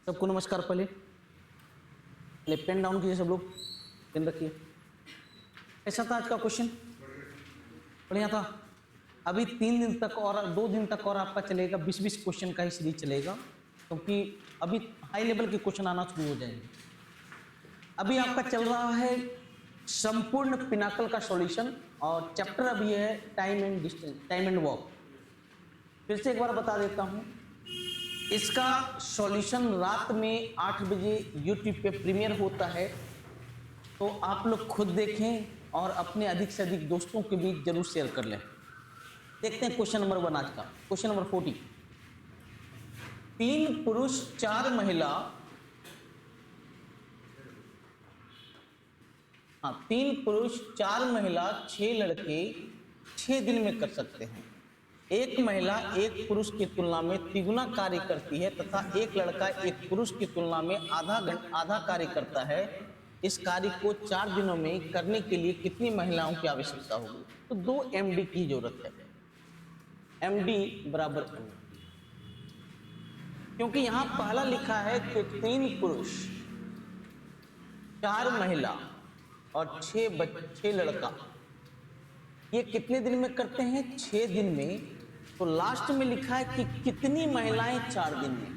सबको नमस्कार। पहले लेफ्ट हैंड डाउन कीजिए सब लोग, पेन रखिए। कैसा था आज का क्वेश्चन? बढ़िया था। अभी 3 दिन तक और 2 दिन तक और आपका चलेगा, 20-20 क्वेश्चन का ही सीरीज चलेगा, क्योंकि अभी हाई लेवल के क्वेश्चन आना शुरू हो जाएंगे। अभी आपका चल रहा है संपूर्ण पिनाकल का सॉल्यूशन और चैप्टर अभी है time and distance, time and work. फिर से एक बार बता देता हूं, इसका सॉल्यूशन रात में 8 बजे यूट्यूब पे प्रीमियर होता है, तो आप लोग खुद देखें और अपने अधिक से अधिक दोस्तों के बीच जरूर शेयर कर लें। देखते हैं क्वेश्चन नंबर 1 आज का। Question number 40। 3 पुरुष 4 महिला, 3 पुरुष 4 महिला 6 लड़के 6 दिन में कर सकते हैं। एक महिला एक पुरुष की तुलना में तिगुना कार्य करती है तथा एक लड़का एक पुरुष की तुलना में आधा कार्य करता है। इस कार्य को 4 दिनों में करने के लिए कितनी महिलाओं की आवश्यकता होगी? तो 2 MD की जरूरत है। MD बराबर MD, क्योंकि यहां पहला लिखा है कि 3 पुरुष 4 महिला और 6 लड़का, ये कितने दिन में करते हैं? 6 दिन में। तो लास्ट में लिखा है कि कितनी महिलाएं 4 दिन में,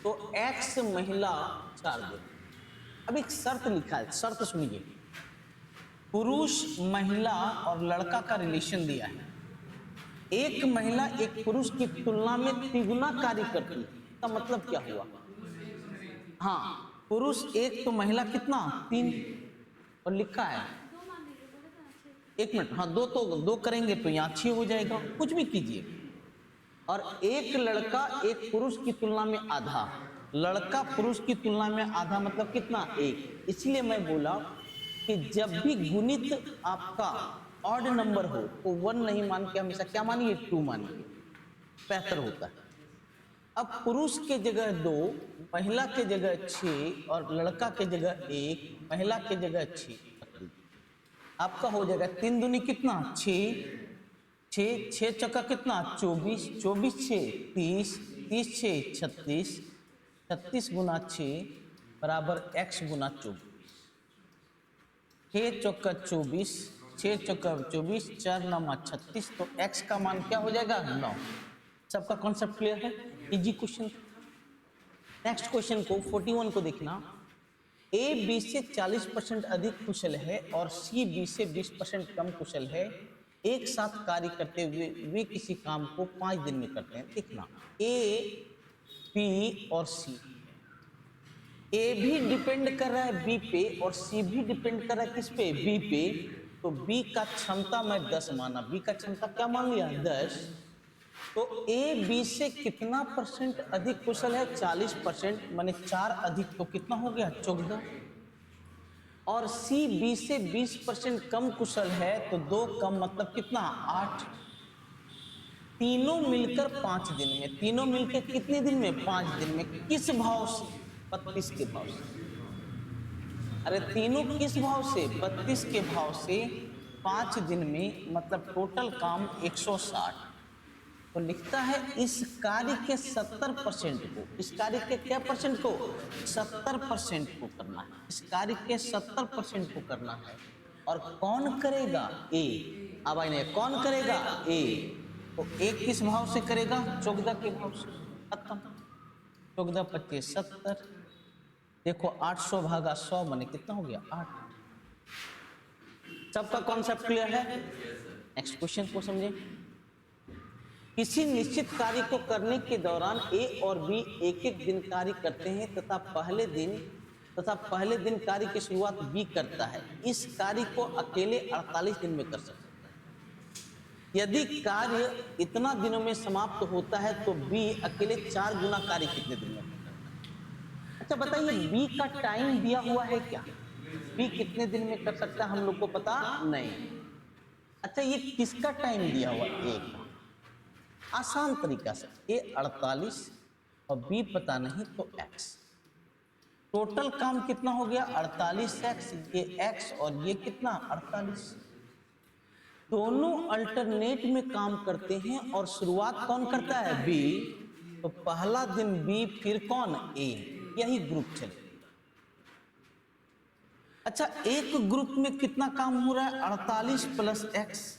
तो X महिला 4 दिन। अब एक शर्त लिखा है, शर्त सुनिए। पुरुष महिला और लड़का का रिलेशन दिया है। एक महिला एक पुरुष की तुलना में तिगुना कार्य करती है, इसका मतलब क्या हुआ? हाँ, पुरुष एक तो महिला कितना 3, और लिखा है 1 मिनट, हाँ 2 तो 2 करेंगे तो यहाँ 6 हो जाएगा, कुछ भी कीजिए। और एक लड़का एक पुरुष की तुलना में आधा, लड़का पुरुष की तुलना में आधा मतलब कितना? 1। इसलिए मैं बोला कि जब भी गुणित आपका ऑड नंबर हो तो 1 नहीं मान के हमेशा क्या मानिए? 2 मानिए, बेहतर होता है। अब पुरुष के जगह 2, महिला के जगह 6 और लड़का के जगह 1, महिला के जगह 6 आपका हो जाएगा 3 दूनी कितना? 6, 6 चौका कितना? 24, 24 6 30, 30 6 36, 36 गुना 6 बराबर X गुना 24। 6 चौका 24, 6 चौका 24, 4 9 36, तो X का मान क्या हो जाएगा? 9। सबका कॉन्सेप्ट क्लियर है? Easy question. नेक्स्ट क्वेश्चन को 41 को देखना। A B से 40% अधिक कुशल है और C B से 20% कम कुशल है। एक साथ कार्य करते हुए वे किसी काम को 5 दिन में करते हैं। देखना, A, B और C, A भी डिपेंड कर रहा है B पे और C भी डिपेंड कर रहा है किस पे? B पे। तो B का क्षमता मैं 10 माना, B का क्षमता क्या मान लिया? 10। तो A B से कितना % अधिक कुशल है? 40%, माने 4 अधिक तो कितना हो गया? 14। और C B से 20% कम कुशल है, तो 2 कम मतलब कितना? 8। तीनों मिलकर 5 दिन में, तीनों मिलकर कितने दिन में? 5 दिन में। किस भाव से? 32 के भाव से। अरे तीनों किस भाव से? 32 के भाव से 5 दिन में, मतलब टोटल काम 160। तो लिखता है इस कार्य के 70% को, इस कार्य के क्या % को? 70% को करना है। इस कार्य के 70% को करना है। और कौन करेगा? A। अब आइए, कौन करेगा? A। तो A किस भाव से करेगा? 14 के भाव से। खत्म। 14 25 70। देखो 800 भागा 100 माने कितना हो गया? 8। सबका कॉन्सेप्ट क्लियर है? नेक्स्ट क्वेश्चन को समझे। किसी निश्चित कार्य को करने के दौरान A और B एक-एक दिन कार्य करते हैं तथा पहले दिन कार्य की शुरुआत B करता है। इस कार्य को अकेले 48 दिन में कर सकता है। यदि कार्य इतना दिनों में समाप्त होता है तो B अकेले 4 गुना कार्य कितने दिन में करता है? अच्छा बताइए, B का टाइम दिया हुआ है क्या? B कितने दिन में कर सकता है हम लोग को पता नहीं। अच्छा ये किसका टाइम दिया हुआ? A का। आसान तरीका से A 48 और B पता नहीं तो X। टोटल काम कितना हो गया? 48X, ये X और ये कितना? 48। दोनों अल्टरनेट में काम करते हैं और शुरुआत कौन करता है? B। तो पहला दिन बी, फिर कौन, ए, यही ग्रुप चले। अच्छा, एक ग्रुप में कितना काम हो रहा है, 48 प्लस एक्स,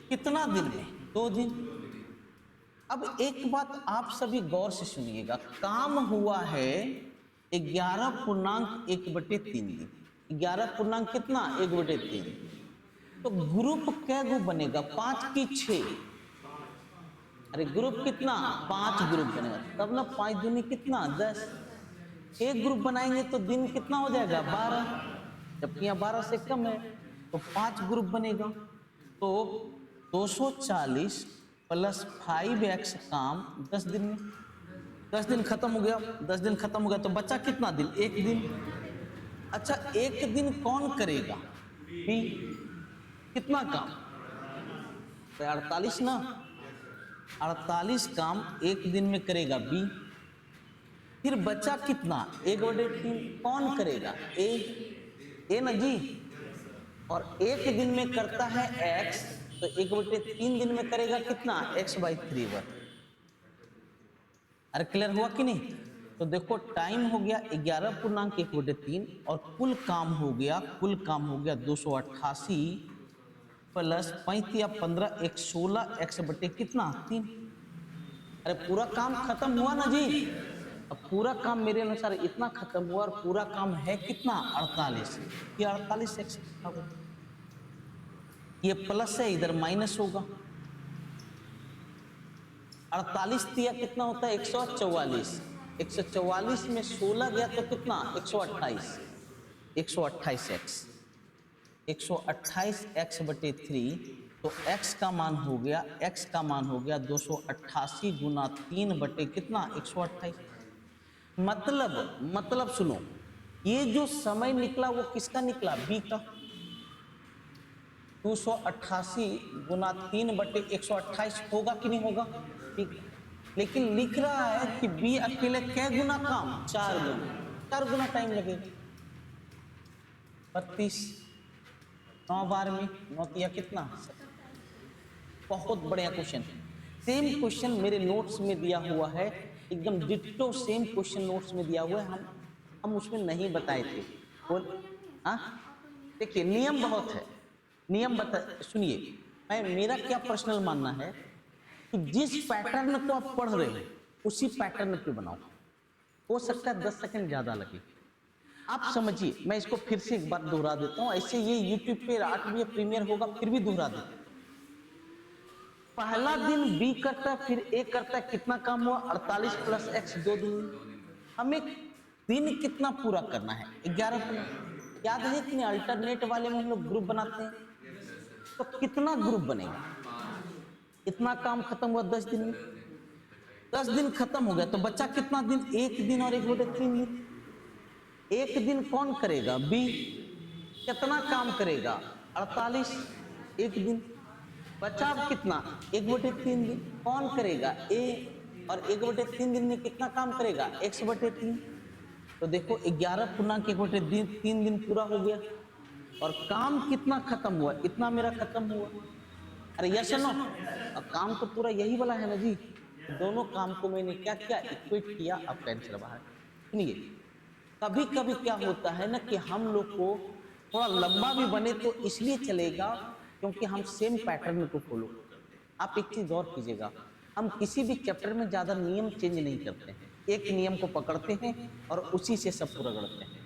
कितना दिन में, 2 दिन। अब एक बात आप सभी गौर से सुनिएगा, काम हुआ है 11.1/3 दिन। 11 कितना, 1/3। तो ग्रुप कै गो बनेगा, 5 की 6, अरे ग्रुप कितना, 5 ग्रुप बनेगा, तब ना 5 दूनी कितना, 10। एक ग्रुप बनाएंगे तो दिन कितना हो जाएगा, 12, जबकि यहाँ 12 से कम है, तो 5 ग्रुप बनेगा। तो 240 प्लस 5x काम 10 दिन में, 10 दिन खत्म हो गया, 10 दिन खत्म हो गया, तो बचा कितना दिन, 1 दिन। अच्छा, 1 दिन कौन करेगा, बी, कितना काम, 48 ना, 48 काम 1 दिन में करेगा बी। फिर बचा कितना, 1/3 कौन करेगा, ए ना जी, और 1 दिन में करता है x, तो 1/3 दिन में करेगा कितना, x/3 वर्ग। अरे क्लियर हुआ कि नहीं। तो देखो टाइम हो गया 11.1/3 और कुल काम हो गया 288 प्लस 35 या 15, 116 x बटे कितना, 3। अरे पूरा काम खत्म हुआ ना जी। अब पूरा काम मेरे अनुसार इतना खत्म हुआ और पूरा काम है कितना, 48। ये 48 x होगा, ये प्लस है, इधर माइनस होगा। 48 दिया कितना होता है, 144। 144 में 16 गया तो कितना, 128। 128 x, 128 x बटे 3, तो x का मान हो गया, x का मान हो गया 288 गुना 3 बटे कितना, 128। मतलब सुनो, ये जो समय निकला वो किसका निकला, बी का। 288 गुना 3 बटे 128 होगा कि नहीं होगा, ठीक। लेकिन लिख रहा है कि बी अकेले कै गुना काम, 4 गुना, 4 गुना टाइम लगेगा। 32 9 बार में 9 दिया कितना, बहुत बढ़िया क्वेश्चन। सेम क्वेश्चन मेरे नोट्स में दिया हुआ है, एकदम डिट्टो सेम क्वेश्चन नोट्स में दिया हुआ है, हम उसमें नहीं बताए थे। बोल, हाँ देखिए नियम बहुत है, नियम बता सुनिए। मेरा क्या पर्सनल मानना है कि जिस पैटर्न को आप पढ़ रहे हैं उसी पैटर्न पे बनाओ। हो सकता है 10 सेकंड ज्यादा लगे, आप समझिए। मैं इसको फिर से एक बार दोहरा देता हूँ, ऐसे ये यूट्यूब पे 8 बजे प्रीमियर होगा, फिर भी दोहरा देता हूँ। पहला दिन बी करता है, फिर ए करता है, कितना काम हुआ, 48 प्लस एक्स, 2 दिन। हमें दिन कितना पूरा करना है, 11 पूरा। याद है कि नहीं, अल्टरनेट वाले में हम लोग ग्रुप बनाते हैं, तो कितना ग्रुप बनेगा, इतना काम खत्म हुआ 10 दिन में। 10 दिन खत्म हो गया तो बच्चा कितना दिन, 1 दिन और 1/3 दिन। 1 दिन कौन करेगा, बी। कितना काम करेगा, 48, 1 दिन। बचा कितना, 1/3 दिन। कौन करेगा, ए, और 1/3 दिन में कितना काम करेगा, x/3। तो देखो 11.1/3 दिन पूरा हो गया और काम कितना खत्म हुआ, इतना मेरा खत्म हुआ। अरे यस नो, काम तो पूरा यही वाला है ना जी। दोनों काम को मैंने क्या किया, इक्वेट किया, अब कैंसिल बाहर। सुनिए, कभी कभी क्या होता है ना कि हम लोग को थोड़ा लंबा भी बने तो इसलिए चलेगा क्योंकि हम सेम पैटर्न को फॉलो करते हैं। आप एक चीज गौर कीजिएगा, हम किसी भी चैप्टर में ज्यादा नियम चेंज नहीं करते हैं, एक नियम को पकड़ते हैं और उसी से सब पूरा करते हैं।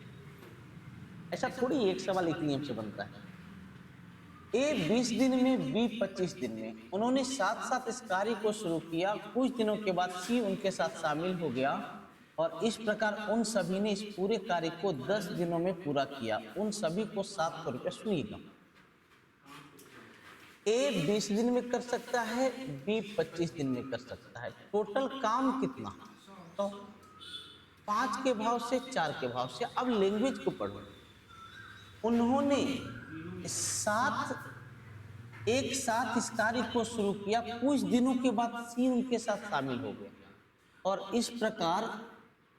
ऐसा थोड़ी एक सवाल एक नियम से बनता है। ए 20 दिन में, बी 25 दिन में, उन्होंने साथ साथ इस कार्य को शुरू किया। कुछ दिनों के बाद सी उनके साथ शामिल हो गया और इस प्रकार उन सभी ने इस पूरे कार्य को 10 दिनों में पूरा किया। उन सभी को 700 रुपया। सुनिएगा, ए 20 दिन में कर सकता है, बी 25 दिन में कर सकता है। टोटल काम कितना, तो 5 के भाव से 4 के भाव से। अब लैंग्वेज को पढ़ो, उन्होंने एक साथ इस कार्य को शुरू किया। कुछ दिनों के बाद सी उनके साथ शामिल हो गया और इस प्रकार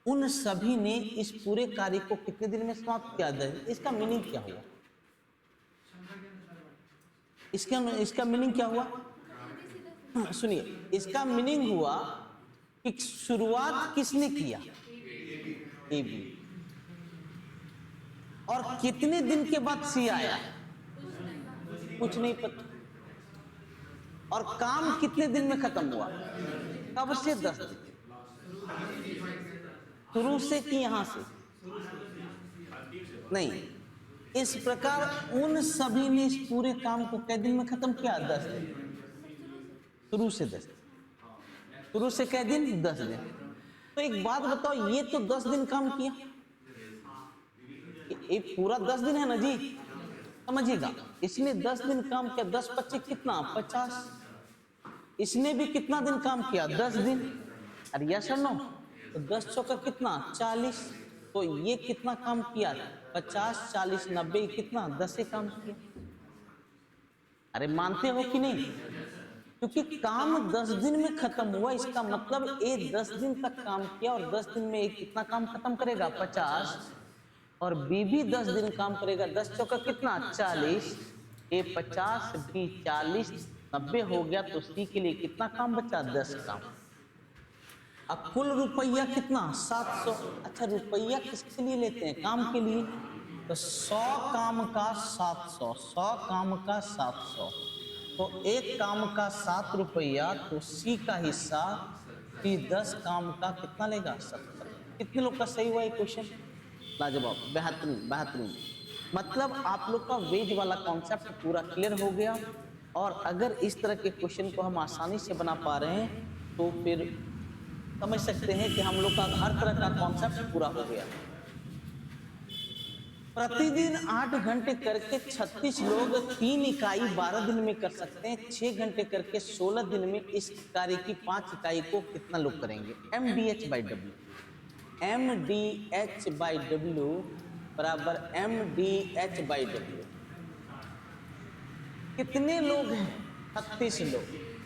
उन सभी ने इस पूरे कार्य को कितने दिन में समाप्त किया। इसका मीनिंग क्या हुआ, इसका मीनिंग क्या हुआ सुनिए, इसका मीनिंग हुआ कि शुरुआत किसने किया? A B. और कितने दिन के बाद सी आया? कुछ नहीं पता। और काम कितने दिन में खत्म हुआ? कब से? 10 दिन। शुरू से कि यहां से? नहीं, इस प्रकार उन सभी ने इस पूरे काम को कै दिन में खत्म किया? 10 दिन। शुरू से 10 दिन। शुरू से कै दिन? 10 दिन। तो एक बात बताओ, ये तो 10 दिन काम किया, ये पूरा 10 दिन है ना जी, समझिएगा। इसने 10 दिन काम किया, 10 25 कितना? 50। इसने भी कितना दिन काम किया? 10 दिन। अरे यस और नो? तो 10 चौका कितना? 40। तो ये कितना काम किया? 50 40 90 कितना? 10 काम किया। अरे मानते हो कि नहीं? क्योंकि काम 10 दिन में खत्म हुआ, इसका मतलब ए 10 दिन तक काम किया और 10 दिन में एक कितना काम खत्म करेगा? 50। और बी भी 10 दिन काम करेगा, 10 चौका कितना? 40। ए 50 बी 40 90 हो गया, तो सी के लिए कितना काम बचा? 10 काम। अब कुल रुपया कितना? 700। अच्छा, रुपया किसके लिए लेते हैं? काम के लिए। तो 100 काम का 700, 100 काम का 700, तो एक काम का 7 रुपया, तो सी का हिस्सा सी 10 काम का कितना लेगा? 70। कितने लोग का सही हुआ ये क्वेश्चन? लाजवाब, बेहतरीन बेहतरीन। मतलब आप लोग का वेज वाला कॉन्सेप्ट पूरा क्लियर हो गया। और अगर इस तरह के क्वेश्चन को हम आसानी से बना पा रहे हैं तो फिर समझ सकते हैं कि हम लोग का हर तरह का कॉन्सेप्ट पूरा हो गया। प्रतिदिन 8 घंटे करके 36 लोग 3 इकाई 12 दिन में कर सकते हैं। 6 घंटे करके 16 दिन में इस कार्य की 5 इकाई को कितना लोग करेंगे? MDH/W। MDH/W बराबर MDH/W। कितने लोग हैं? 36 लोग।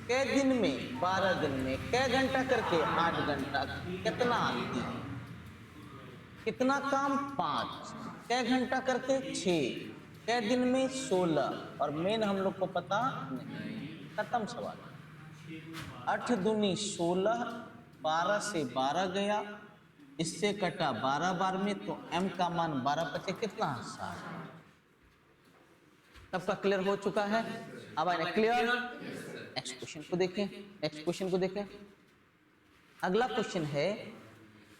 कै दिन में? 12 दिन में। कै घंटा करके? 8 घंटा। कितना? 3। कितना काम? 5। कै घंटा करके? 6। कै दिन में? 16। और मेन हम लोग को पता नहीं। खत्म सवाल। 8 दूनी 16, 12 से 12 गया, इससे कटा 12 बार में, तो m का मान 12 पचे कितना? 60। सबका क्लियर हो चुका है? अब आए क्लियर। नेक्स्ट क्वेश्चन को देखें। नेक्स्ट क्वेश्चन को देखें। अगला क्वेश्चन है,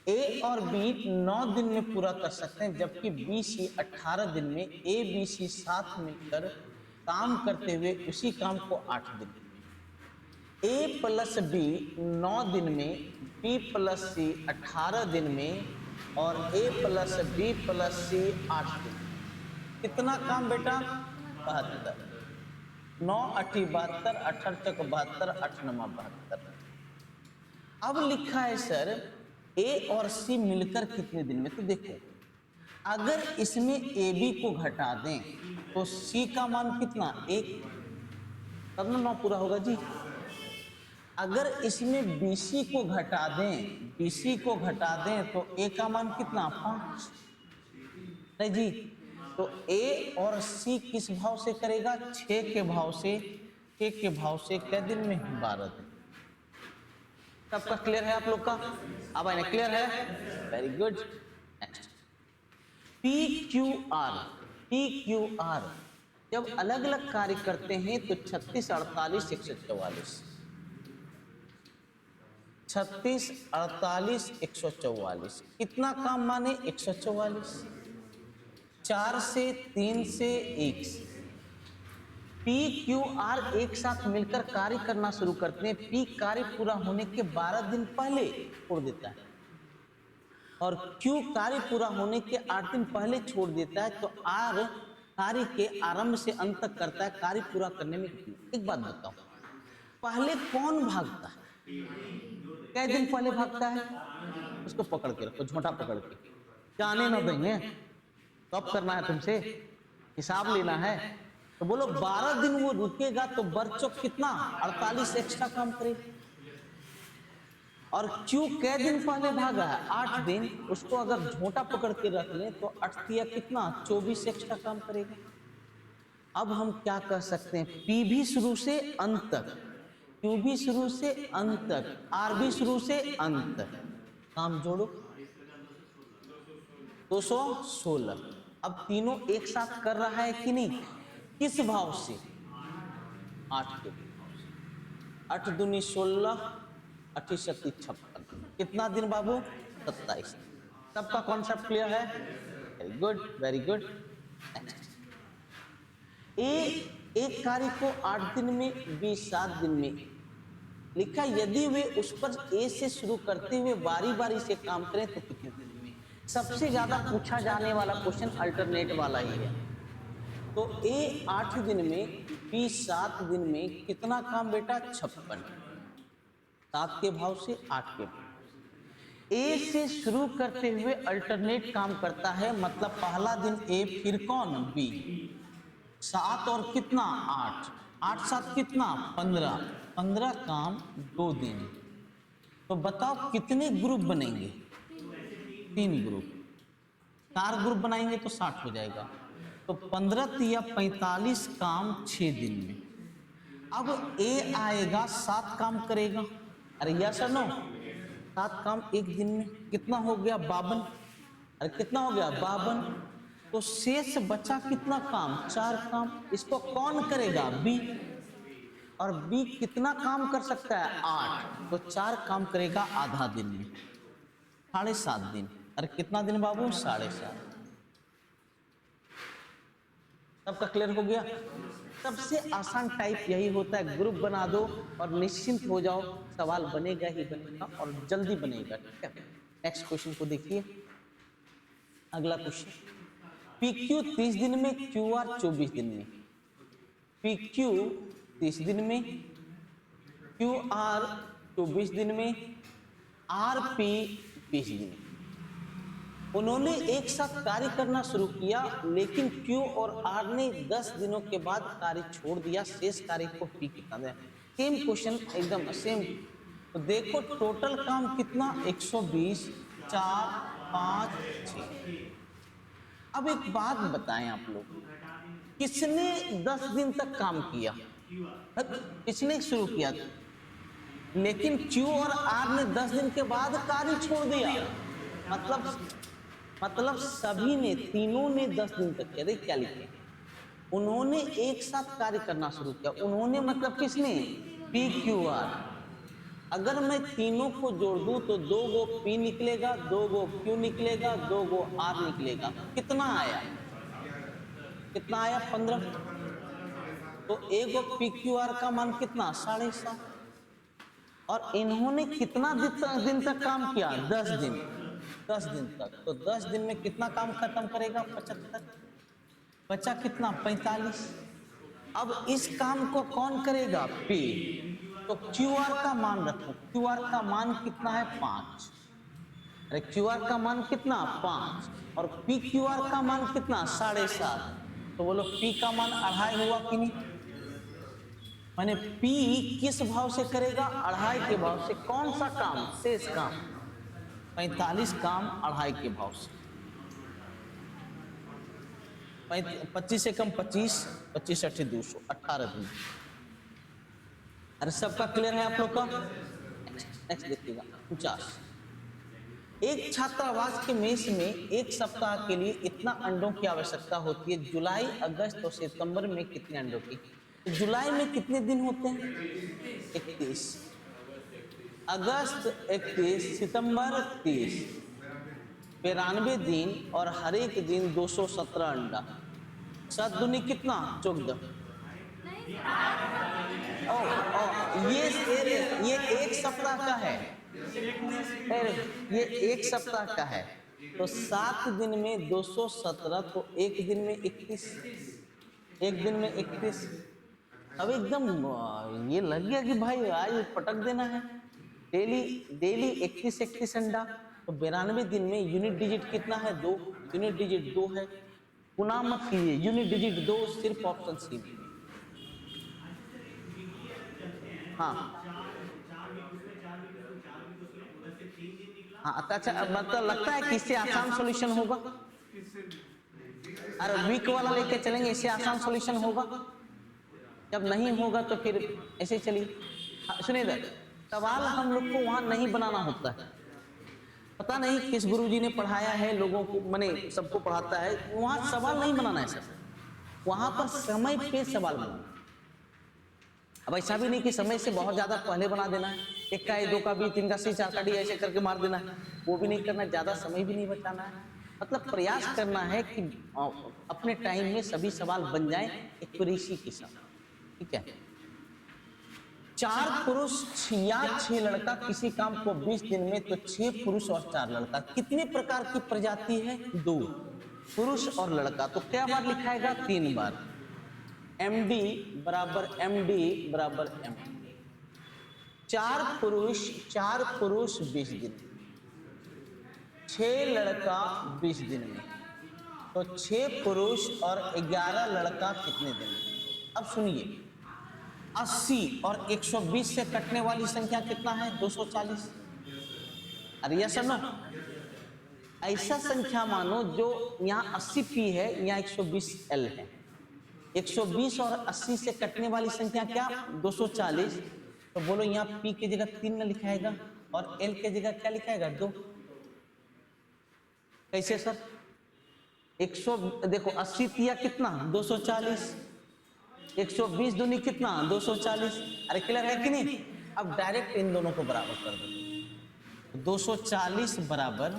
ए और बी 9 दिन में पूरा कर सकते हैं, जबकि बी सी 18 दिन में। ए बी सी साथ मिलकर काम करते हुए उसी काम को 8 दिन। ए प्लस बी 9 दिन में, बी प्लस सी 18 दिन में, और ए प्लस बी प्लस सी 8 दिन। कितना काम बेटा? 72। 9 8 72, 18 चक 72, 8 9 72। अब लिखा है सर ए और सी मिलकर कितने दिन में? तो देखो, अगर इसमें ए बी को घटा दें तो सी का मान कितना? 1, तब ना 9 पूरा होगा जी। अगर इसमें बी सी को घटा दें, बी सी को घटा दें तो ए का मान कितना? 5। नहीं जी, तो ए और सी किस भाव से करेगा? 6 के भाव से। 6 के भाव से कै दिन में? 12 दिन। सबका क्लियर है आप लोग का? अब आइए, क्लियर है? Very good. Next, PQR। PQR जब अलग अलग कार्य करते हैं तो 36 48 144। 36 48 144 कितना काम माने? 144। 4 से 3 से 1 से। PQR एक साथ मिलकर कार्य करना शुरू करते हैं। P कार्य पूरा होने के 12 दिन पहले छोड़ देता है और Q कार्य पूरा होने के 8 दिन पहले छोड़ देता है। तो R कार्य के आरंभ से अंत तक करता है। कार्य पूरा करने में एक बात बताओ, पहले कौन भागता है? कै दिन पहले भागता है? उसको पकड़ के रखो, झोंटा पकड़ के, जाने न देंगे। तो अब करना है तुमसे, हिसाब लेना है। तो बोलो 12 दिन वो रुकेगा तो बर्चो कितना? 48 एक्स्ट्रा काम करेगा। और क्यों कै दिन पहले भागा है? 8 दिन। उसको अगर झोंटा पकड़ के रख लें तो 8 दिया कितना? 24 एक्स्ट्रा काम करेगा। अब हम क्या कर सकते हैं? पी भी शुरू से अंत तक, क्यू भी शुरू से अंत तक, आर भी शुरू से अंत तक, काम जोड़ो 216। अब तीनों एक साथ कर रहा है कि नहीं, किस भाव से, 8 के भाव से। 8 दूनी 16, 8 सत्ती 56, कितना दिन बाबू, 27। सबका कॉन्सेप्ट क्लियर है, वेरी गुड वेरी गुड। एक कार्य को 8 दिन में, बी 7 दिन में लिखा, यदि वे उस पर ए से शुरू करते हुए बारी बारी से काम करें तो कितने दिन में। सबसे ज्यादा पूछा जाने वाला क्वेश्चन अल्टरनेट वाला ही है। तो ए 8 दिन में, बी 7 दिन में, कितना काम बेटा, 56। 7 के भाव से 8 के भाव। ए से शुरू करते हुए अल्टरनेट काम करता है, मतलब पहला दिन ए, फिर कौन, बी। 7 और कितना, 8, 8 7 कितना, 15, 15 काम 2 दिन। तो बताओ कितने ग्रुप बनेंगे, 3 ग्रुप। 4 ग्रुप बनाएंगे तो 60 हो जाएगा। तो 15 या 45 काम 6 दिन में। अब ए आएगा, 7 काम करेगा, अरे यस और नो, 7 काम 1 दिन में, कितना हो गया, 52। अरे कितना हो गया, 52। तो शेष बचा कितना काम, 4 काम। इसको कौन करेगा, बी। और बी कितना काम कर सकता है, 8। तो 4 काम करेगा आधा दिन में, 7.5 दिन। अरे कितना दिन बाबू, 7.5। सबका क्लियर हो गया। सबसे आसान टाइप यही होता है, ग्रुप बना दो और निश्चिंत हो जाओ, सवाल बनेगा ही बनेगा और जल्दी बनेगा, ठीक है। नेक्स्ट क्वेश्चन को देखिए, अगला क्वेश्चन, पी क्यू 30 दिन में, क्यू आर 24 दिन में। पी क्यू 30 दिन में, क्यू आर 24 दिन में, आर पी 20 दिन में। उन्होंने एक साथ कार्य करना शुरू किया, लेकिन क्यू और आर ने 10 दिनों के बाद कार्य छोड़ दिया। शेष कार्य को पी कितना दें। सेम क्वेश्चन, एकदम सेम। तो देखो टोटल काम कितना, 120, 4, 5, 6। अब एक बात बताएं आप लोग, किसने 10 दिन तक काम किया, किसने शुरू किया था? लेकिन क्यू और आर ने 10 दिन के बाद कार्य छोड़ दिया। मतलब सभी ने, तीनों ने 10 दिन तक किया। क्या लिखे, उन्होंने एक साथ कार्य करना शुरू किया। उन्होंने मतलब किसने, पी क्यू आर। अगर मैं तीनों को जोड़ दूं तो 2 गो पी निकलेगा, 2 गो क्यू निकलेगा, 2 गो आर निकलेगा। कितना आया, कितना आया, 15। तो एक गो पी क्यू आर का मान कितना, 7.5। और इन्होंने कितना दिन तक काम किया, 10 दिन। 10 दिन तक, तो 10 दिन में कितना काम खत्म करेगा, 75। बचा कितना, 45। अब इस काम को कौन करेगा, पी। तो क्यू आर का मान रखो, क्यू आर का मान कितना है, 5। अरे क्यू आर का मान कितना, 5। और पी क्यू आर का मान कितना, 7.5। तो बोलो पी का मान 2.5 हुआ कि नहीं। माने पी किस भाव से करेगा, 2.5 के भाव से। कौन सा काम, शेष काम, 45 काम 2.5 के भाव से। 25 से कम 25, 25 8 200, 18 दिन। अरे सबका क्लियर है आप लोग का। नेक्स्ट देखिएगा, 50। एक छात्रावास के मेस में एक सप्ताह के लिए इतना अंडों की आवश्यकता होती है। जुलाई, अगस्त और सितंबर में कितने अंडों की। तो जुलाई में कितने दिन होते हैं, 31। अगस्त 31, सितंबर 30, 92 दिन और हर एक दिन 217 अंडा। 7 दूनी कितना, 14। ये एक सप्ताह का है, ये एक सप्ताह का है। तो 7 दिन में 217, तो एक दिन में 31, एक दिन में 31। अब एकदम ये लग गया कि भाई आज पटक देना है। डेली 31 अंडा। तो 92 दिन में यूनिट डिजिट कितना है, 2। यूनिट डिजिट 2 है, गुना मत कीजिए, यूनिट डिजिट 2 सिर्फ ऑप्शन सी में। हाँ हाँ, अच्छा मतलब लगता है कि इससे आसान सॉल्यूशन होगा। अरे वीक वाला लेके चलेंगे, इससे आसान सॉल्यूशन होगा। जब नहीं होगा तो फिर ऐसे चलिए। सुनिए इधर, सवाल हम लोग को वहां नहीं बनाना होता है। पता नहीं किस गुरुजी ने पढ़ाया है लोगों को, माने सबको पढ़ाता है, वहां सवाल नहीं बनाना है सर, वहां पर समय पे सवाल बनाना। अब ऐसा भी नहीं कि समय से बहुत ज्यादा पहले बना देना है, एक का ए, दो का बी, तीन का सी, चार का डी ऐसे करके मार देना है, वो भी नहीं करना, ज्यादा समय भी नहीं बचाना है। मतलब प्रयास करना है कि अपने टाइम में सभी सवाल बन जाएं एक्यूरेसी के साथ, ठीक है। 4 पुरुष या 6 लड़का किसी काम को 20 दिन में, तो 6 पुरुष और 4 लड़का, कितने प्रकार की प्रजाति है? 2, पुरुष और लड़का। तो क्या बार लिखाएगा? 3 बार। MD बराबर MD बराबर MD। 4 पुरुष 20 दिन, 6 लड़का 20 दिन में, तो 6 पुरुष और 11 लड़का कितने दिन में? अब सुनिए, 80 और 120 से कटने वाली संख्या कितना है? 240। अरे यस नो, ऐसा संख्या मानो जो यहाँ 80P है, यहाँ 120L है। 120 और 80 से कटने वाली संख्या क्या? 240। तो बोलो यहाँ P की जगह 3 न लिखाएगा और L की जगह क्या लिखाएगा? 2। कैसे सर? 100 देखो 80 तिया कितना? 240। 120 दूनी कितना? 240। अरे क्लियर है कि नहीं? अब डायरेक्ट इन दोनों को बराबर कर दो। 240 बराबर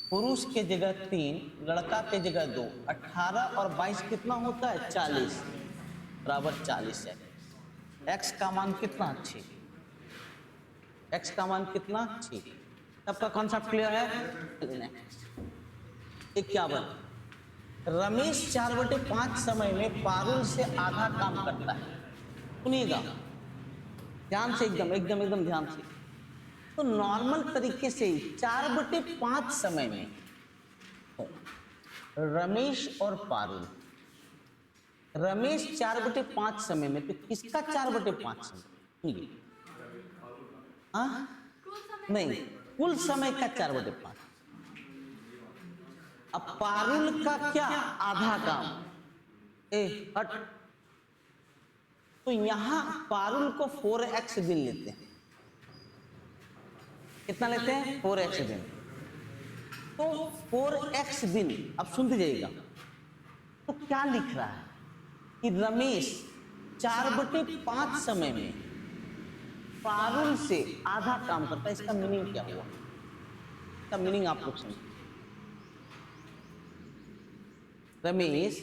पुरुष के जगह 3, लड़का के जगह 2, 18 और 22 कितना होता है? 40 बराबर 40 है। x का मान कितना? 6। x का मान कितना? 6। सबका कॉन्सेप्ट क्लियर है? 51, रमेश 4/5 समय में पारुल से आधा काम करता है। सुनिएगा ध्यान से, एकदम ध्यान से। तो नॉर्मल तरीके से 4/5 समय में रमेश और पारुल, रमेश 4/5 समय में, तो किसका 4/5 समय? हाँ नहीं, कुल समय का 4/5। अब पारुल का क्या? आधा काम। हट, तो यहां पारुल को 4x दिन लेते हैं। कितना लेते हैं? 4x दिन। तो 4x दिन, अब सुनते जाइएगा, तो क्या लिख रहा है कि रमेश 4/5 समय में पारुल से आधा काम करता है। इसका मीनिंग क्या हुआ? इसका मीनिंग आप लोग समझिए। रमेश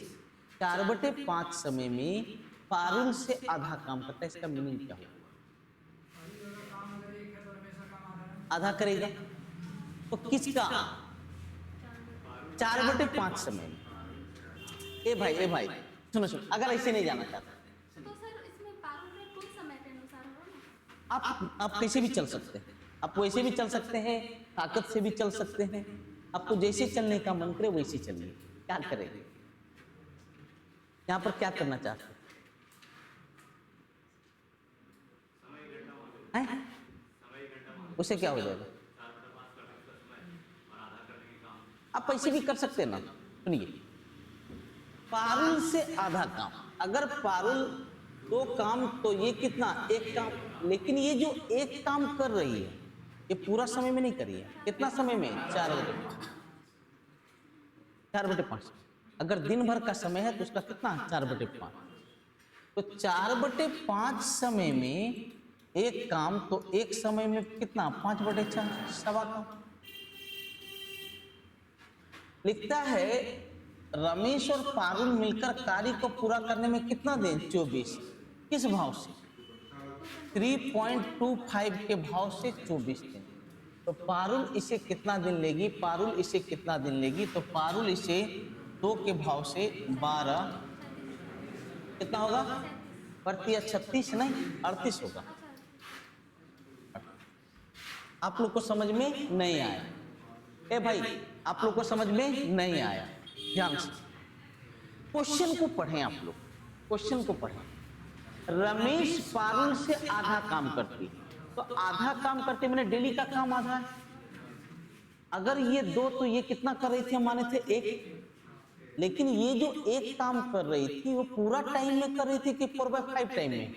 4/5 समय में पारुल से आधा काम करता है। इसका मीनिंग क्या हुआ? आधा करेगा तो किसका? 4/5 समय में। ए भाई सुनो, अगर ऐसे नहीं जाना चाहता तो सर इसमें पारुल में कुल समय के अनुसार होगा ना? आप कैसे भी चल सकते हैं, आप वैसे भी चल सकते हैं, ताकत से भी चल सकते हैं। आपको जैसे चलने का मन करे वैसे चलिए। क्या करेंगे यहाँ पर? क्या करना चाहते हैं? उसे क्या हो जाएगा? आप ऐसे भी कर सकते हैं ना। सुनिए, पारुल से आधा काम, अगर पारुल 2 काम तो ये कितना? 1 काम। लेकिन ये जो 1 काम कर रही है ये पूरा समय में नहीं कर रही है। कितना समय में? 4/5। अगर दिन भर का समय है तो उसका कितना? 4/5। तो 4/5 समय में 1 काम, तो 1 समय में कितना? 5/4, सवा काम। लिखता है रमेश और पारुल मिलकर कार्य को पूरा करने में कितना दिन? 24। किस भाव से? 3.25 के भाव से 24 दिन। तो पारुल इसे कितना दिन लेगी? पारुल इसे कितना दिन लेगी? तो पारुल इसे 2 के भाव से 12, कितना होगा? प्रति 36 नहीं 38 होगा। आप लोग को समझ में नहीं आया? ए भाई, आप लोग को समझ में नहीं आया? ध्यान से क्वेश्चन को पढ़ें। आप लोग क्वेश्चन को पढ़ें। रमेश पारुल से आधा काम करती, तो आधा काम करते मैंने डेली का काम आधा है। अगर ये 2 तो ये कितना कर रही थी? हम माने थे 1। लेकिन ये जो 1 काम कर रही थी वो पूरा टाइम में कर रही थी कि 4/5 टाइम में?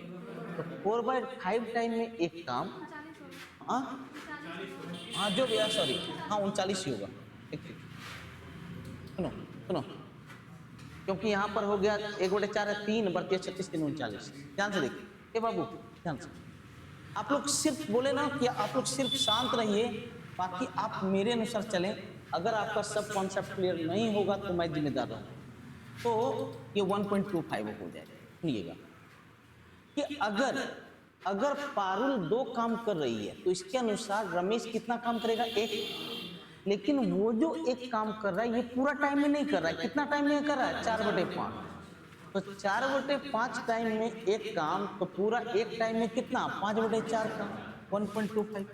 तो 4/5 टाइम में एक काम, 39 होगा। हाँ 39 हाँ जो भी, सॉरी हाँ 39 ही होगा। ठीक ठीक, सुनो सुनो, क्योंकि यहाँ पर हो गया 1/4 है 3 बढ़ती है 36 3 39। ध्यान से देखिए, ए बाबू ध्यान से, आप लोग सिर्फ बोले ना कि आप लोग सिर्फ शांत रहिए, बाकी आप मेरे अनुसार चलें। अगर आपका सब कॉन्सेप्ट क्लियर नहीं होगा तो मैं जिम्मेदार रहूंगा। तो ये 1.25 हो जाएगा। सुनिएगा कि अगर अगर पारुल 2 काम कर रही है तो इसके अनुसार रमेश कितना काम करेगा, 1। लेकिन वो जो एक काम कर रहा है ये पूरा टाइम में नहीं कर रहा है, कितना टाइम में कर रहा है, 4/5। तो 4/5 टाइम में एक काम, तो पूरा एक टाइम में कितना, 5/4 का 1.25।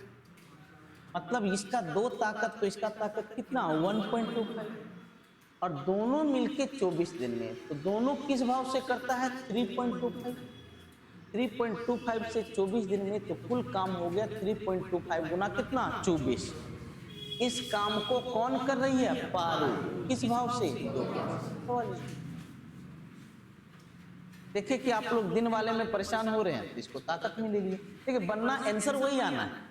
मतलब इसका 2 ताकत तो इसका ताकत कितना, 1.25। और दोनों मिलके 24 दिन में, तो दोनों किस भाव से करता है, 3.25। 3.25 से 24 दिन में, तो कुल काम हो गया 3.25 गुना कितना, 24। इस काम को कौन कर रही है, पारुल, किस भाव से, 2 के। देखिए कि आप लोग दिन वाले में परेशान हो रहे हैं, इसको ताकत में ले लिए। देखिए बनना आंसर वही आना है,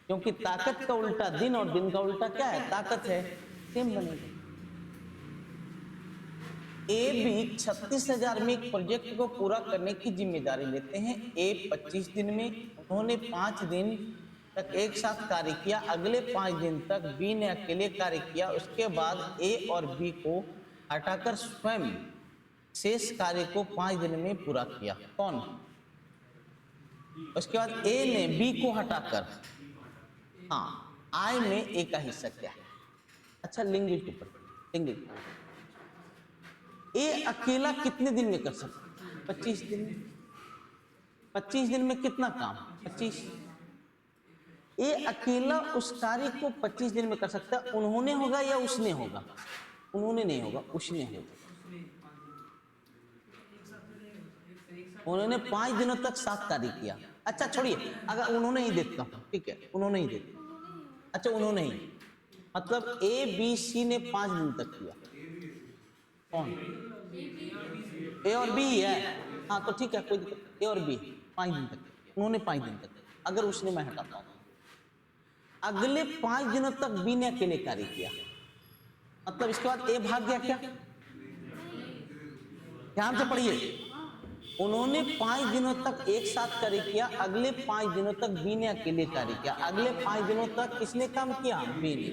क्योंकि ताकत का उल्टा दिन और दिन का उल्टा क्या है, ताकत है, सेम बनेगा। ए बी 36,000 में एक प्रोजेक्ट को पूरा करने की जिम्मेदारी लेते हैं। ए 25 दिन में, उन्होंने 5 दिन तक एक साथ कार्य किया। अगले 5 दिन तक बी ने अकेले कार्य किया। उसके बाद ए और बी को हटाकर स्वयं शेष कार्य को 5 दिन में पूरा किया। कौन, उसके बाद ए ने बी को हटाकर, हाँ आई में ए का हिस्सा क्या है। अच्छा लैंग्वेज के ऊपर, लैंग्वेज ए अकेला कितने दिन में कर सकता है, 25 दिन में। 25 दिन में कितना काम, 25। ए अकेला उस कार्य को 25 दिन में कर सकता है। उन्होंने होगा या उसने होगा, उन्होंने नहीं होगा, उसने होगा। उन्होंने 5 दिनों तक साथ कार्य किया। अच्छा छोड़िए, अगर उन्होंने ही देखता हूं, ठीक है, उन्होंने ही देखता, अच्छा उन्होंने ही, मतलब ए बी सी ने 5 दिन तक किया। कौन, ए और बी है, हाँ तो ठीक है, कोई दिक्कत, ए और बी 5 दिन तक, उन्होंने 5 दिन तक। अगर उसने, मैं हटाता हूं, अगले 5 दिनों तक बी ने अकेले कार्य किया, मतलब इसके बाद ए भाग गया क्या, ध्यान से पढ़िए। उन्होंने 5 दिनों तक एक साथ कार्य किया। अगले 5 दिनों तक बी ने अकेले कार्य किया। अगले 5 दिनों तक किसने काम किया, बी ने।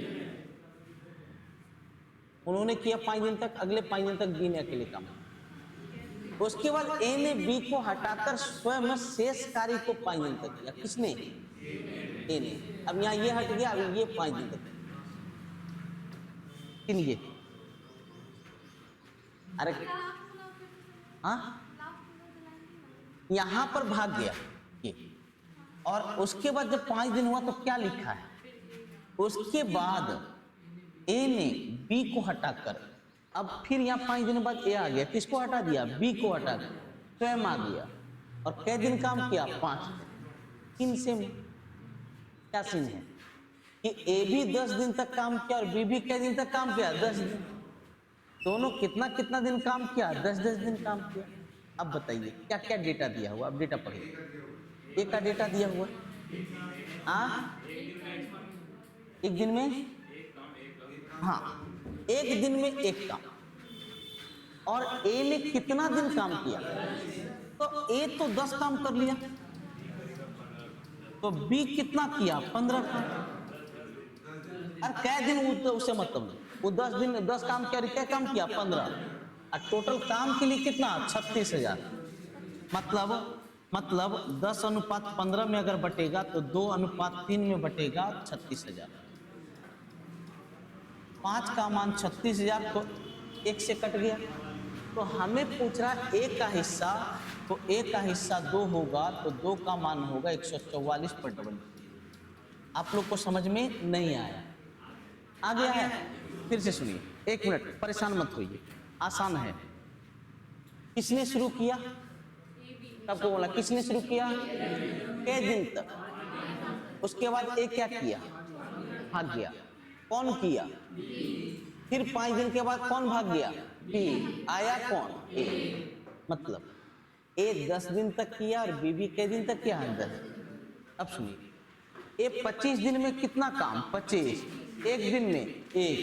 उन्होंने किया 5 दिन तक, अगले 5 दिन तक बी ने अकेले काम किया। उसके बाद ए ने बी को हटाकर स्वयं शेष कार्य को 5 दिन तक किया। किसने, ए ने। अब यहाँ ये हट गया, अब ये 5 दिन तक। ये अरे हाँ, यहां पर भाग गया ये, और उसके बाद जब 5 दिन हुआ तो क्या लिखा है, उसके बाद ए ने बी को हटाकर, अब फिर यहाँ 5 दिनों बाद ए आ गया, किसको हटा दिया, बी को हटा दिया, स्वयं आ गया। और कै दिन काम किया, 5 दिन। इन से क्या सीन है कि ए भी 10 दिन तक काम किया और बी भी कै दिन तक काम किया, 10 दिन। दोनों कितना कितना दिन काम किया, 10-10 दिन काम किया। अब बताइए क्या क्या डेटा दिया हुआ, अब डेटा पढ़िए। एक का डेटा दिया हुआ, एक दिन में, हाँ एक दिन में एक काम। और ए ने कितना दिन काम किया, तो ए तो 10 काम कर लिया, तो बी कितना किया, 15 काम। और कै दिन उससे मतलब नहीं, वो 10 दिन 10 काम किया, क्या काम किया, 15। और टोटल काम के लिए कितना, 36,000। मतलब 10:15 में अगर बटेगा तो 2:3 में बटेगा 36,000। 5 का मान 36,000, तो 1 से कट गया। तो हमें पूछ रहा है ए का हिस्सा, तो ए का हिस्सा 2 होगा, तो 2 का मान होगा 144/डबल। आप लोग को समझ में नहीं आया, आ गया है, फिर से सुनिए, 1 मिनट, परेशान मत होइए, आसान है। किसने शुरू किया, सबको बोला किसने शुरू किया, कै दिन तक। उसके बाद ए क्या किया, भाग गया। कौन किया, फिर 5 दिन के बाद कौन भाग गया, बी। आया कौन, ए। मतलब ए 10 दिन तक किया और बीबी के दिन तक किया 10। अब सुनिए, ए 25 दिन में कितना काम, 25, एक दिन में एक,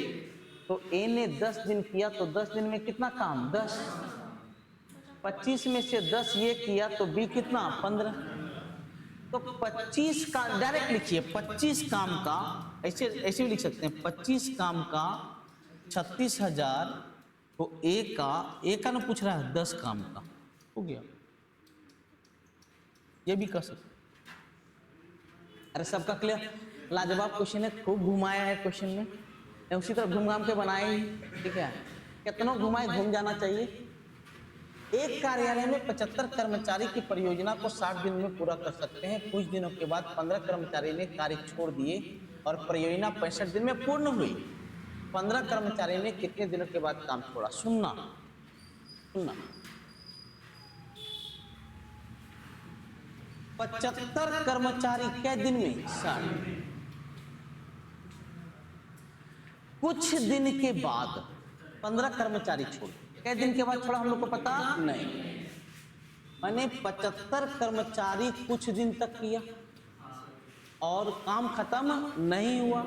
तो ए ने 10 दिन किया तो 10 दिन में कितना काम, 10, 25 में से 10 ये किया तो बी कितना, 15। तो 25 का डायरेक्ट लिखिए, 25 काम का, ऐसे ऐसे भी लिख सकते हैं, 25 काम का 36,000, तो ए का ना पूछ रहा है 10 काम का, हो गया। ये भी कर सकते। अरे सबका क्लियर, लाजवाब क्वेश्चन है, खूब घुमाया है क्वेश्चन में, उसी तरह घूम घाम के बनाए ही, ठीक है, कितनों घुमाए घूम जाना चाहिए। एक कार्यालय में 75 कर्मचारी की परियोजना को 60 दिन में पूरा कर सकते हैं। कुछ दिनों के बाद 15 कर्मचारी ने कार्य छोड़ दिए और परियोजना 65 दिन में पूर्ण हुई। 15 कर्मचारी ने कितने दिनों के बाद काम छोड़ा? सुनना, 75 कर्मचारी कै दिन में? 60। कुछ दिन के बाद 15 कर्मचारी छोड़, कै दिन के बाद छोड़ा हम लोग को पता नहीं, मैंने 75 कर्मचारी कुछ दिन तक किया और काम खत्म नहीं हुआ।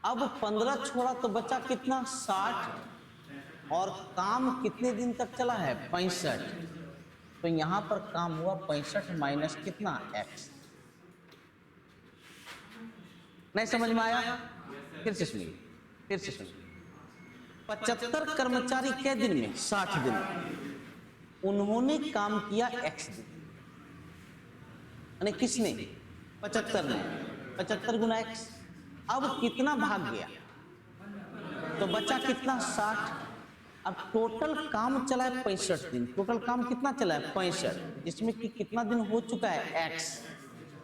अब 15 छोड़ा तो बचा कितना, 60, और काम कितने दिन तक चला है, 65। तो यहां पर काम हुआ 65 माइनस कितना, x। नहीं समझ में आया? फिर से सुनिए, 75 कर्मचारी कै दिन में? 60 दिन में। उन्होंने काम किया x दिन, यानी किसने? 75 ने। 75 गुना x। अब कितना भाग गया तो बचा कितना, 60। अब टोटल काम चला है 65 दिन। टोटल काम कितना चला है, 65, जिसमें कि कितना दिन हो चुका है, x।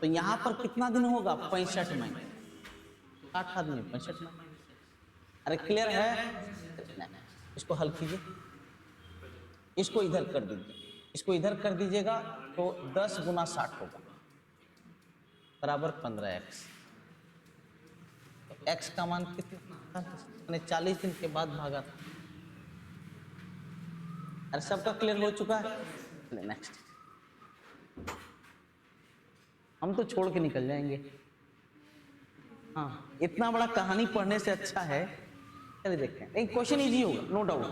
तो यहां पर कितना दिन होगा, 65 महीने। 60 आदमी 65 महीने। अरे क्लियर है? इसको हल कीजिए, इसको इधर कर दीजिए, इसको इधर कर दीजिएगा तो 10 गुना 60 होगा बराबर 15x। तो x का मान कितना, 40 दिन के बाद भागा था। अरे सबका क्लियर हो चुका है? नेक्स्ट, हम तो छोड़ के निकल जाएंगे। हाँ, इतना बड़ा कहानी पढ़ने से अच्छा है, चलिए देखते हैं। एक क्वेश्चन इजी होगा, नो डाउट।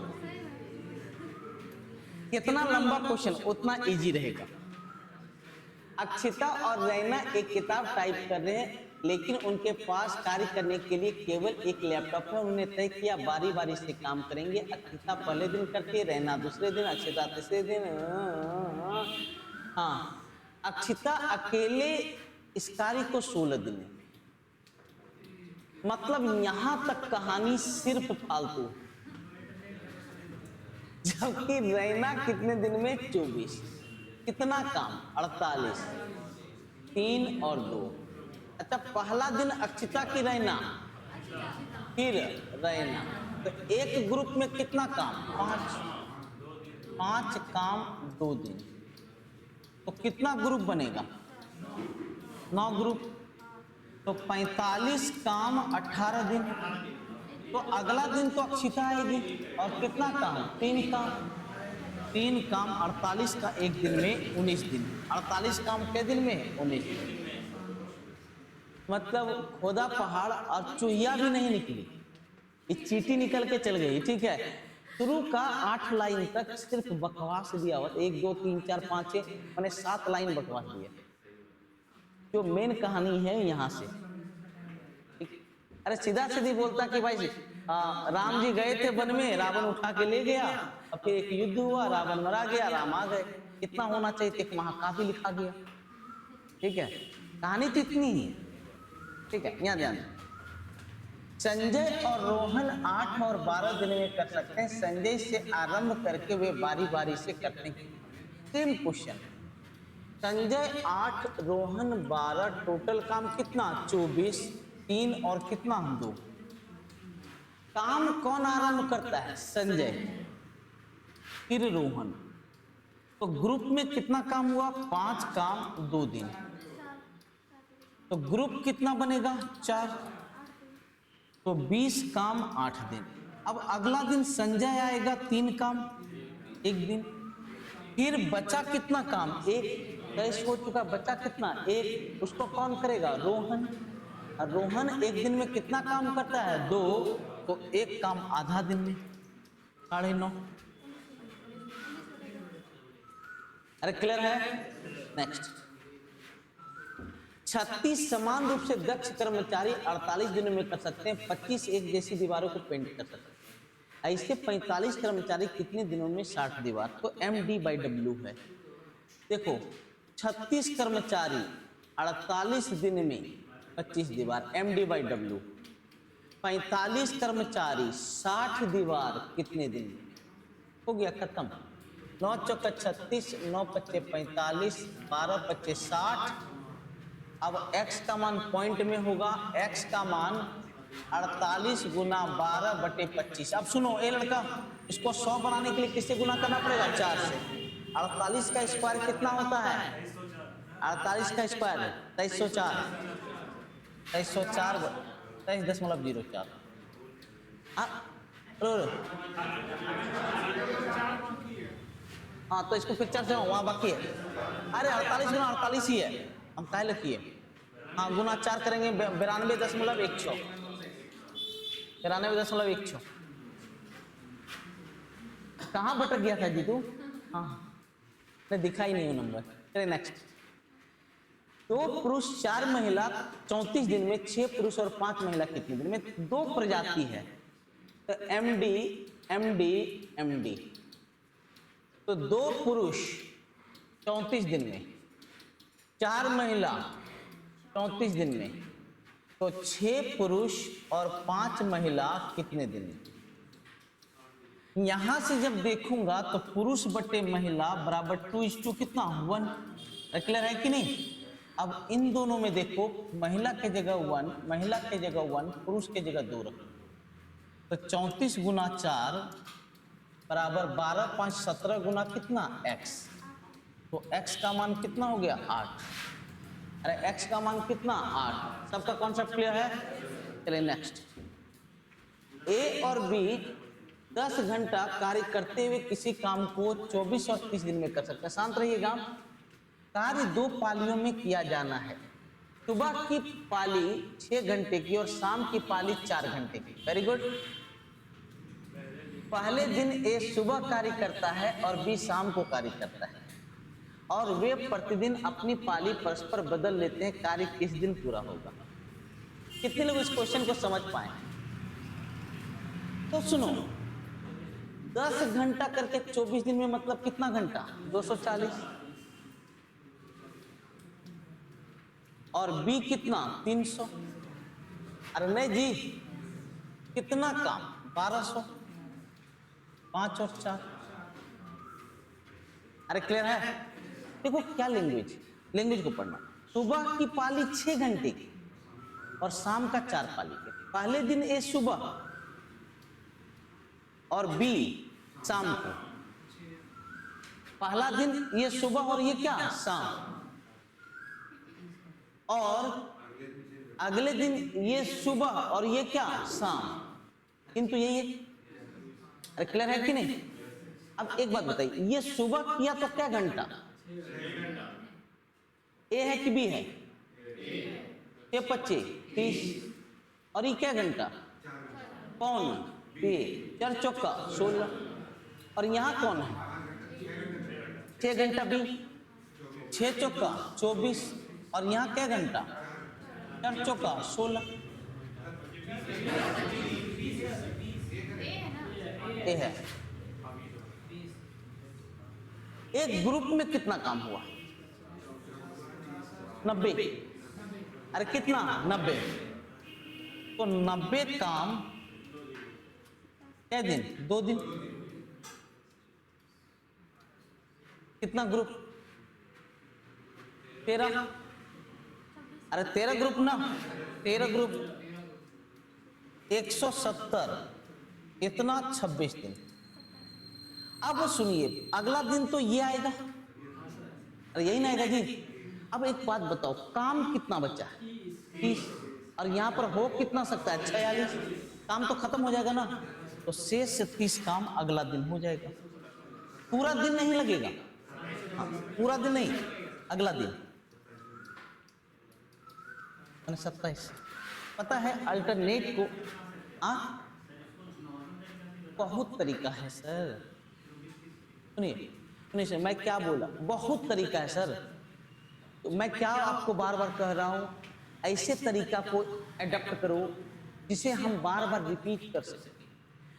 कितना लंबा क्वेश्चन उतना इजी रहेगा। अक्षिता और रैना एक किताब टाइप कर रहे हैं, लेकिन उनके पास कार्य करने के लिए केवल एक लैपटॉप है। उन्होंने तय किया बारी बारी से काम करेंगे। अक्षिता पहले दिन करती है, रैना दूसरे दिन, अक्षिता तीसरे दिन। हाँ, अक्षिता अकेले इस कार्य को 16 दिन है। मतलब यहां तक कहानी सिर्फ फालतू, जबकि रैना कितने दिन में, 24। कितना काम, 48, 3 और 2। अच्छा, पहला दिन अक्षिता की रैना, फिर रैना, तो एक ग्रुप में कितना काम, 5 काम 2 दिन। तो कितना ग्रुप बनेगा, 9 ग्रुप। तो 45 काम 18 दिन। तो अगला दिन तो अक्षिता आएगी, और कितना काम, 3 काम। 3 काम 48 का एक दिन में 19 दिन। 48 काम के दिन में 19 दिन। मतलब खोदा पहाड़ और चुहिया भी नहीं निकली, ये चींटी निकल के चल गई, ठीक है। शुरू का 8 लाइन तक सिर्फ बकवास दिया हुआ, 1 2 3 4 5 6 मैंने 7 लाइन बकवास दिया। जो मेन कहानी है यहाँ से, अरे सीधा सीधी बोलता कि भाई राम जी गए थे वन में, रावण उठा के ले गया, और फिर एक युद्ध हुआ, रावण मरा गया, राम आ गए। इतना होना चाहिए, एक महाकाव्य लिखा गया, ठीक है। कहानी तो इतनी ही, ठीक है। यहाँ ध्यान, संजय और रोहन 8 और 12 दिन में कर सकते हैं। संजय से आरंभ करके वे बारी बारी से करते हैं। Same question, Sanjay 8, Rohan 12, total काम कितना, 24, 3 और कितना, 2। काम कौन आरंभ करता है, संजय, फिर रोहन। तो ग्रुप में कितना काम हुआ, 5 काम 2 दिन। तो ग्रुप कितना बनेगा, 4। तो 20 काम 8 दिन। अब अगला दिन संजय आएगा, 3 काम 1 दिन। फिर बचा कितना काम, एक कैश हो चुका, बचा कितना, एक, उसको कौन करेगा, रोहन। और रोहन एक दिन में कितना काम करता है, 2, तो एक काम आधा दिन में 9.5। अरे क्लियर है। नेक्स्ट, 36 समान रूप से दक्ष कर्मचारी 48 दिनों में कर सकते हैं, 25 एक जैसी दीवारों को पेंट कर सकते हैं। ऐसे 45 कर्मचारी कितने दिनों में 60 दीवार, तो MD/W है। देखो 36 कर्मचारी 48 दिन में 25 दीवार, MD/W। 45 कर्मचारी 60 दीवार कितने दिन में, हो गया खत्म। 9 चौका 36, 9 पच्चे 45, 12 पच्चे 60। अब x का मान पॉइंट में होगा, x का मान 48 गुना 12/25। अब सुनो, ये लड़का, इसको 100 बनाने के लिए किससे गुना करना पड़ेगा, 4 से। 48 का स्क्वायर कितना होता है, 48 का स्क्वायर 2304, 2304 23.04। हाँ, तो इसको फिर 4 से वहां बाकी है। अरे 48 गुना 48 ही है, हम काहे लिखिए। हाँ, गुना 4 करेंगे 92.16, 93.16। कहाँ भटक गया था जी तू? हाँ, नहीं दिखा ही नहीं वो नंबर। चलिए नेक्स्ट, 2 पुरुष 4 महिला 34 दिन में, 6 पुरुष और 5 महिला कितने दिन में, 2 प्रजाति है, तो MD MD MD। तो 2 पुरुष 34 दिन में, 4 महिला 34 दिन में, तो 6 पुरुष और 5 महिला कितने दिन में। यहां से जब देखूंगा तो पुरुष बटे महिला बराबर 2:1 कितना, 1। क्लियर है कि नहीं। अब इन दोनों में देखो, महिला के जगह 1, महिला के जगह 1, पुरुष के जगह 2 रखो, तो 34 गुना 4 बराबर 12 5 17 गुना कितना, x। तो x का मान कितना हो गया, 8। अरे x का मान कितना, 8। सबका कॉन्सेप्ट क्लियर है। चलिए नेक्स्ट, A और B 10 घंटा कार्य करते हुए किसी काम को 24 और 30 दिन में कर सकते हैं। शांत रहिएगा। कार्य 2 पालियों में किया जाना है। सुबह की पाली 6 घंटे की और शाम की पाली 4 घंटे की। Very good. पहले दिन A सुबह कार्य करता है और B शाम को कार्य करता है, और वे प्रतिदिन अपनी पाली परस्पर बदल लेते हैं। कार्य किस दिन पूरा होगा। कितने लोग इस क्वेश्चन को समझ पाए? तो सुनो, 10 घंटा करके 24 दिन में मतलब कितना घंटा, 240। और B कितना, 300। अरे नहीं जी, कितना काम, 1200। 5 और 4। अरे क्लियर है। देखो क्या लैंग्वेज को पढ़ना। सुबह की पाली 6 घंटे की और शाम का 4 पाली के। पहले दिन A सुबह और B शाम को। पहला दिन ये सुबह और ये क्या, शाम। और अगले दिन ये सुबह और ये क्या, शाम। किंतु यही है। अरे क्लियर है कि नहीं। अब एक बात बताइए, ये सुबह किया तो क्या घंटा, A है कि B है, 6 25 30। और ये क्या घंटा, कौन, A। 4 चौका 16। और यहां कौन है, 6 घंटा B, 6 चौका 24। और यहां क्या घंटा, 4 चौका 16। A है। एक ग्रुप में कितना काम हुआ, 90। अरे कितना, 90। तो 90 काम क्या दिन, 2 दिन। कितना ग्रुप, 13। अरे 13 ग्रुप ना, 13 ग्रुप 170, इतना 26 दिन। अब सुनिए, अगला दिन तो ये आएगा, अरे यही ना आएगा जी। अब एक बात बताओ, काम कितना बचा है, 30। और यहां पर हो कितना सकता है, 46। काम तो खत्म हो जाएगा ना, तो शेष 30 काम अगला दिन हो जाएगा। पूरा दिन नहीं लगेगा, हाँ, पूरा दिन नहीं, अगला दिन 27। पता है अल्टरनेट को बहुत तरीका है सर। सुनिए सुनिए सर, मैं क्या बोला, बहुत तरीका है सर। तो मैं क्या आपको बार बार कह रहा हूं, ऐसे तरीका को एडप्ट करो जिसे हम बार बार रिपीट कर सकें,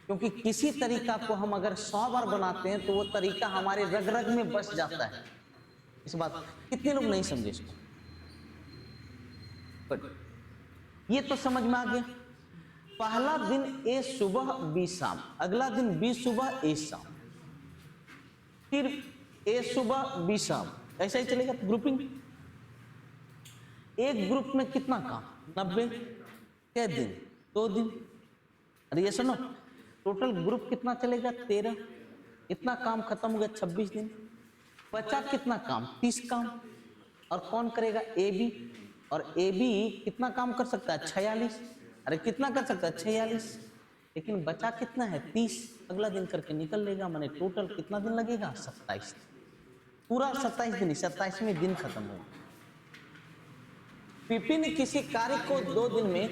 क्योंकि किसी तरीका को हम अगर 100 बार बनाते हैं तो वो तरीका हमारे रग रग में बस जाता है। इस बात कितने लोग नहीं समझे इसको? बट ये तो समझ में आ गया। पहला दिन ए सुबह बी शाम, अगला दिन बी सुबह ए शाम, फिर ए सुबह बी शाम, ऐसा ही चलेगा ग्रुपिंग। एक ग्रुप में कितना काम? 90। क्या दिन? 2 दिन। अरे ये सुनो, टोटल ग्रुप कितना चलेगा? 13। इतना काम खत्म हो गया, 26 दिन। बचा कितना काम? 30 काम। और कौन करेगा? A B. और ए बी कितना काम कर सकता है? 46। अरे कितना कर सकता है? 46। लेकिन बचा कितना है? 30। अगला दिन करके निकल लेगा, माने टोटल कितना दिन लगेगा? 27। पूरा 27 दिन, 27वें दिन खत्म होगा। विपिन किसी कार्य को 2 दिन में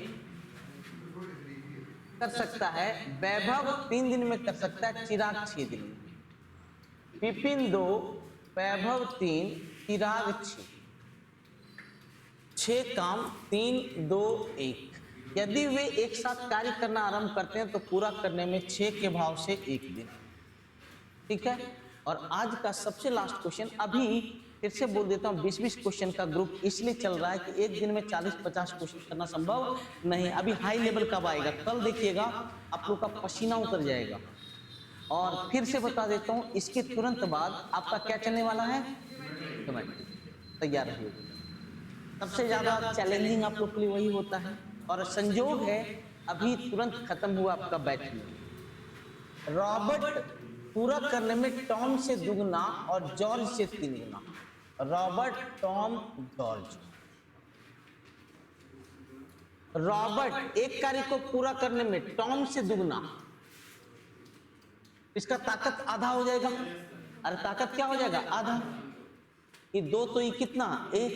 कर सकता है, वैभव 3 दिन में कर सकता है, चिराग 6 दिन में। विपिन 2, वैभव 3, चिराग 6 काम 3, 2, 1। यदि वे एक साथ कार्य करना आरंभ करते हैं तो पूरा करने में 6 के भाव से 1 दिन। ठीक है। और आज का सबसे लास्ट क्वेश्चन, अभी फिर से बोल देता हूँ, 20-20 क्वेश्चन का ग्रुप इसलिए चल रहा है कि एक दिन में 40-50 क्वेश्चन करना संभव नहीं। अभी हाई लेवल कब आएगा? कल देखिएगा, आप लोग का पसीना उतर जाएगा। और फिर से बता देता हूँ, इसके तुरंत बाद आपका क्या चलने वाला है? तैयार रहिए। सबसे ज्यादा चैलेंजिंग आप लोग के लिए वही होता है। और संयोग है अभी तुरंत खत्म हुआ आपका बैच में। रॉबर्ट पूरा करने में टॉम से 2 गुना और जॉर्ज से 3 गुना। Robert, Tom, George. रॉबर्ट एक कार्य को पूरा करने में टॉम से 2 गुना, इसका ताकत आधा हो जाएगा। अरे ताकत क्या हो जाएगा? आधा। ये 2 तो ये कितना? 1।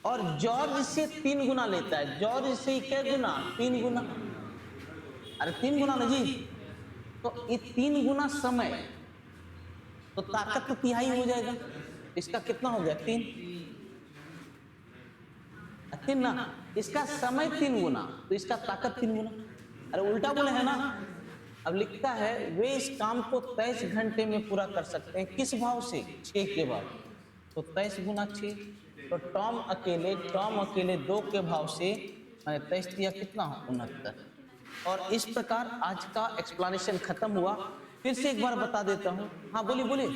और जॉर्ज से 3 गुना लेता है। जॉर्ज से क्या गुना? 3 गुना। अरे 3 गुना ना जी, तो ये 3 गुना समय, तो ताकत तो 3 हो जाएगा। इसका कितना हो गया? 3 ना, इसका समय 3 गुना, तो इसका ताकत 3 गुना। अरे उल्टा बोले है ना। अब लिखता है वे इस काम को 23 घंटे में पूरा कर सकते हैं। किस भाव से? 6 के भाव। तो 23 गुना 6, तो टॉम अकेले 2 के भाव से 23 दिया कितना? 69। और इस प्रकार आज का एक्सप्लेनेशन खत्म हुआ। फिर से एक बार बता देता हूँ। हाँ बोलिए बोलिए।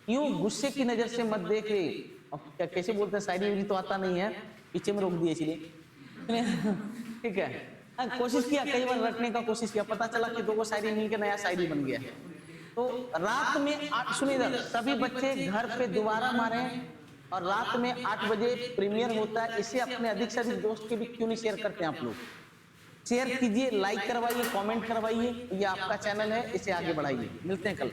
यूं गुस्से की नजर से मत देख रही। क्या कैसे बोलते हैं? शायरी तो आता नहीं है, पीछे में रोक दिए इसलिए। ठीक है। कोशिश किया, कई बार रखने का कोशिश किया, पता चला कि 2 शायरी मिलकर नया शायरी बन गया है। तो रात में सुनिए, सभी बच्चे घर पे दोबारा मारे, और रात में 8 बजे प्रीमियर होता है। इसे अपने अधिक से अधिक दोस्त के भी क्यों नहीं शेयर करते हैं आप लोग? शेयर कीजिए, लाइक करवाइए, कमेंट करवाइए। ये आपका चैनल है, इसे आगे बढ़ाइए। मिलते हैं कल।